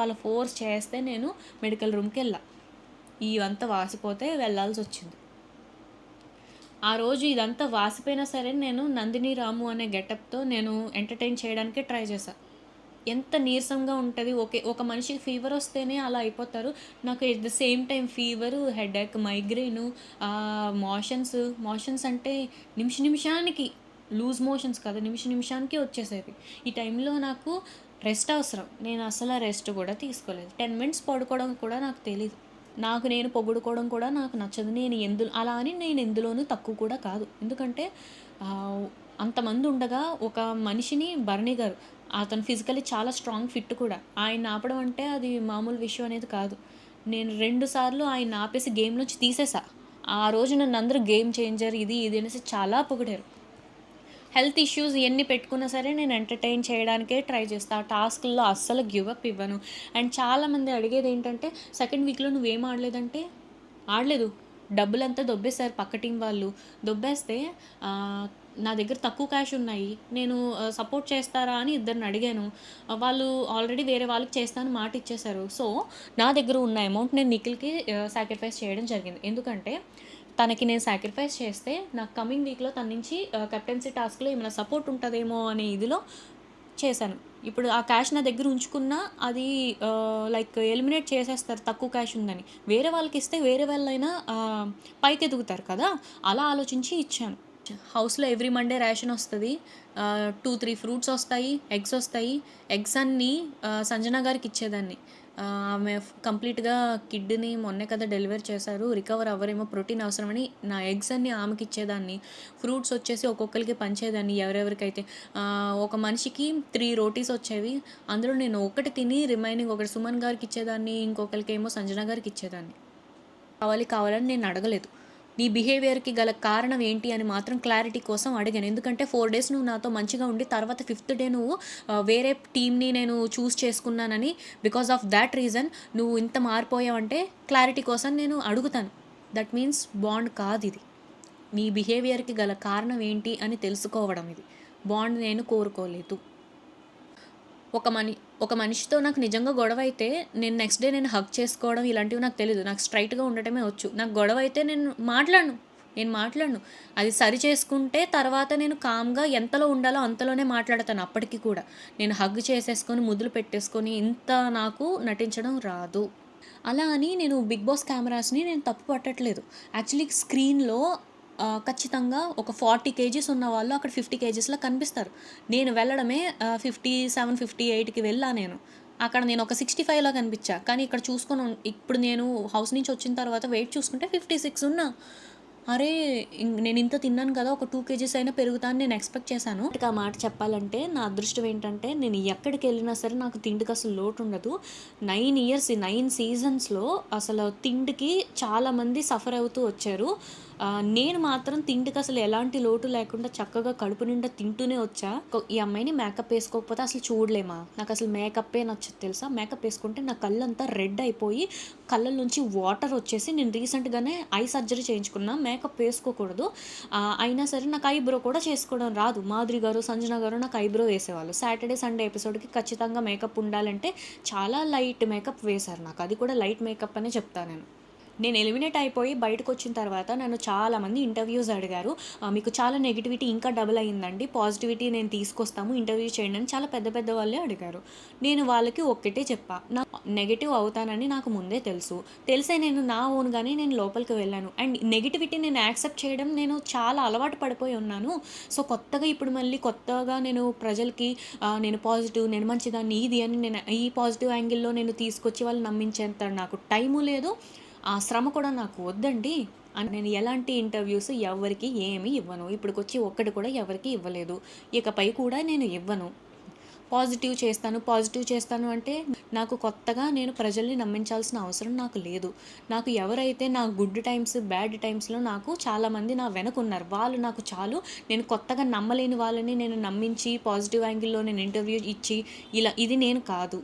వాళ్ళు ఫోర్స్ చేస్తే నేను మెడికల్ రూమ్కి వెళ్ళా. ఇవంతా వాసిపోతే వెళ్ళాల్సి వచ్చింది. ఆ రోజు ఇదంతా వాసిపోయినా సరే నేను నందిని రాము అనే గెటప్తో నేను ఎంటర్టైన్ చేయడానికే ట్రై చేశా. ఎంత నీరసంగా ఉంటుంది. ఒక మనిషికి ఫీవర్ వస్తేనే అలా అయిపోతారు. నాకు at the same time fever, headache, migraine, motions అంటే నిమిషానికి లూజ్ మోషన్స్ కదా, నిమిషానికి వచ్చేసేవి. ఈ టైంలో నాకు రెస్ట్ అవసరం. నేను అసలు రెస్ట్ కూడా తీసుకోలేదు. 10 మినిట్స్ పడుకోవడం కూడా నాకు తెలీదు. నాకు నేను పొగుడుకోవడం కూడా నాకు నచ్చదు. అలా అని నేను ఎందులోనూ తక్కువ కూడా కాదు. ఎందుకంటే అంతమంది ఉండగా ఒక మనిషిని, భరణి గారు, అతను ఫిజికల్లీ చాలా స్ట్రాంగ్, ఫిట్ కూడా. ఆయన్ని ఆపడం అంటే అది మామూలు విషయం అనేది కాదు. నేను 2 సార్లు ఆయన్ని ఆపేసి గేమ్ నుంచి తీసేసా. ఆ రోజు నన్ను అందరూ గేమ్ చేంజర్ ఇది అనేసి చాలా పొగిడారు. హెల్త్ ఇష్యూస్ ఎన్ని పెట్టుకున్నా సరే నేను ఎంటర్టైన్ చేయడానికే ట్రై చేస్తా. ఆ టాస్క్‌ల్లో అస్సలు గివ్ అప్ ఇవ్వను. అండ్ చాలామంది అడిగేది ఏంటంటే, సెకండ్ వీక్‌లో నువ్వేం ఆడలేదంటే, ఆడలేదు. డబ్బులంతా దొబ్బేశారు పక్క టీం వాళ్ళు. దొబ్బేస్తే నా దగ్గర తక్కువ క్యాష్ ఉన్నాయి. నేను సపోర్ట్ చేస్తారా అని ఇద్దరిని అడిగాను. వాళ్ళు ఆల్రెడీ వేరే వాళ్ళకి చేస్తానని మాట ఇచ్చేశారు. సో, నా దగ్గర ఉన్న అమౌంట్ నేను నిఖిల్‌కి సాక్రిఫైస్ చేయడం జరిగింది. ఎందుకంటే తనకి నేను సాక్రిఫైస్ చేస్తే నాకు కమింగ్ వీక్‌లో తన నుంచి కెప్టెన్సీ టాస్క్‌లో ఏమైనా సపోర్ట్ ఉంటదేమో అనే ఇదిలో చేశాను. ఇప్పుడు ఆ క్యాష్ నా దగ్గర ఉంచుకున్నా అది లైక్ ఎలిమినేట్ చేసేస్తారు తక్కువ క్యాష్ ఉందని. వేరే వాళ్ళకిస్తే వేరే వాళ్ళైనా పైకెదుగుతారు కదా! అలా ఆలోచించి ఇచ్చాను. హౌస్‌లో ఎవ్రీ మండే రేషన్ వస్తది. 2, 3 ఫ్రూట్స్ వస్తాయి, ఎగ్స్ వస్తాయి. ఎగ్స్ అన్నీ సంజన గారికి ఇచ్చేదాన్ని. ఆమె కంప్లీట్‌గా కిడ్‌ని మొన్నే కదా డెలివరీ చేశారు. రికవర్ అవ్వరేమో, ప్రోటీన్ అవసరమని నా ఎగ్స్ అన్నీ ఆమెకి ఇచ్చేదాన్ని. ఫ్రూట్స్ వచ్చేసి ఒక్కొక్కరికి పంచేదాన్ని ఎవరెవరికైతే. ఒక మనిషికి 3 రోటీస్ వచ్చేవి. అందులో నేను ఒకటి తిని రిమైనింగ్ ఒకటి సుమన్ గారికి ఇచ్చేదాన్ని. ఇంకొకరికేమో సంజన గారికి ఇచ్చేదాన్ని. కావాలని నేను అడగలేదు. నీ బిహేవియర్‌కి గల కారణం ఏంటి అని మాత్రం క్లారిటీ కోసం అడిగాను. ఎందుకంటే 4 డేస్ నువ్వు నాతో మంచిగా ఉండి తర్వాత 5th డే నువ్వు వేరే టీమ్‌ని నేను చూస్ చేసుకున్నానని, బికాస్ ఆఫ్ థాట్ రీజన్ నువ్వు ఇంత మారిపోయావంటే క్లారిటీ కోసం నేను అడుగుతాను. దట్ మీన్స్ బాండ్ కాదిది. నీ బిహేవియర్‌కి గల కారణం ఏంటి అని తెలుసుకోవడం ఇది. బాండ్ నేను కోరుకోలేదు. ఒక మనిషితో నాకు నిజంగా గొడవ అయితే నేను నెక్స్ట్ డే నేను హగ్ చేసుకోవడం ఇలాంటివి నాకు తెలీదు. నాకు స్ట్రైట్‌గా ఉండటమే వచ్చు. నాకు గొడవ అయితే నేను మాట్లాడను. అది సరి చేసుకుంటే తర్వాత నేను కామ్‌గా ఎంతలో ఉండాలో అంతలోనే మాట్లాడతాను అప్పటికి కూడా. నేను హగ్ చేసేసుకొని, ముద్దులు పెట్టేసుకొని ఇంత నాకు నటించడం రాదు. అలా అని నేను 'బిగ్ బాస్' కెమెరాస్‌ని నేను తప్పు పట్టట్లేదు. యాక్చువల్లీ స్క్రీన్‌లో ఖచ్చితంగా ఒక 40 కేజీస్ ఉన్నవాళ్ళు అక్కడ 50 కేజీస్‌లా కనిపిస్తారు. నేను వెళ్ళడమే 57, 58కి వెళ్ళా నేను. అక్కడ నేను ఒక 65లా కనిపించా. కానీ ఇక్కడ ఇప్పుడు నేను హౌస్ నుంచి వచ్చిన తర్వాత వెయిట్ చూసుకుంటే 56 ఉన్నా. అరే! నేను ఇంత తిన్నాను కదా! ఒక 2 కేజీస్ అయినా పెరుగుతా అని నేను ఎక్స్‌పెక్ట్ చేశాను. ఆ మాట చెప్పాలంటే నా అదృష్టం ఏంటంటే నేను ఎక్కడికెళ్ళినా సరే నాకు తిండికి అసలు లోటు ఉండదు. 9 సీజన్స్‌లో అసలు తిండికి చాలామంది సఫర్ అవుతూ వచ్చారు. నేను మాత్రం తిండికి అసలు ఎలాంటి లోటు లేకుండా చక్కగా కడుపు నిండా తింటూనే వచ్చా. ఈ అమ్మాయిని మేకప్ వేసుకోకపోతే అసలు చూడలేమా? నాకు అసలు మేకప్పే నచ్చదు తెలుసా? మేకప్ వేసుకుంటే నా కళ్ళంతా రెడ్ అయిపోయి కళ్ళ నుంచి వాటర్ వచ్చేసి నేను రీసెంట్‌గానే ఐ సర్జరీ చేయించుకున్నా. మేకప్ వేసుకోకూడదు. అయినా సరే నాకు ఐబ్రో కూడా చేసుకోవడం రాదు. మాధురి గారు, సంజన గారు నాకు ఐబ్రో వేసేవాళ్ళు. సాటర్డే, సండే ఎపిసోడ్‌కి ఖచ్చితంగా మేకప్ ఉండాలంటే చాలా లైట్ మేకప్ వేశారు నాకు. అది కూడా లైట్ మేకప్ అనే చెప్తా నేను. నేను ఎలిమినేట్ అయిపోయి బయటకొచ్చిన తర్వాత నన్ను చాలామంది ఇంటర్వ్యూస్ అడిగారు. మీకు చాలా నెగటివిటీ ఇంకా డబుల్ అయిందండి. పాజిటివిటీ నేను తీసుకొస్తాము. ఇంటర్వ్యూ చేయండి అని చాలా పెద్ద పెద్ద వాళ్ళే అడిగారు. నేను వాళ్ళకి ఒక్కటే చెప్పా. నెగెటివ్ అవుతానని నాకు ముందే తెలుసు. తెలిసే నేను నా ఓన్‌గానే నేను లోపలికి వెళ్ళాను. అండ్ నెగటివిటీ నేను యాక్సెప్ట్ చేయడం నేను చాలా అలవాటు పడిపోయి ఉన్నాను. సో, కొత్తగా నేను ప్రజలకి నేను పాజిటివ్, నేను మంచిదాన్ని ఇది అని నేను ఈ పాజిటివ్ యాంగిల్‌లో నేను తీసుకొచ్చి వాళ్ళని నమ్మించేంత నాకు టైము లేదు. ఆ శ్రమ కూడా నాకు వద్దండి అని నేను ఎలాంటి ఇంటర్వ్యూస్ ఎవరికీ ఏమీ ఇవ్వను. ఇప్పటికొచ్చి ఒక్కటి కూడా ఎవరికీ ఇవ్వలేదు. ఇకపై కూడా నేను ఇవ్వను. పాజిటివ్ చేస్తాను అంటే నాకు కొత్తగా నేను ప్రజల్ని నమ్మించాల్సిన అవసరం నాకు లేదు. నాకు ఎవరైతే నా గుడ్ టైమ్స్, బ్యాడ్ టైమ్స్‌లో నాకు చాలామంది నా వెనకున్నారు. వాళ్ళు నాకు చాలు. నేను కొత్తగా నమ్మలేని వాళ్ళని నేను నమ్మించి పాజిటివ్ యాంగిల్‌లో నేను ఇంటర్వ్యూ ఇచ్చి ఇది నేను కాదు.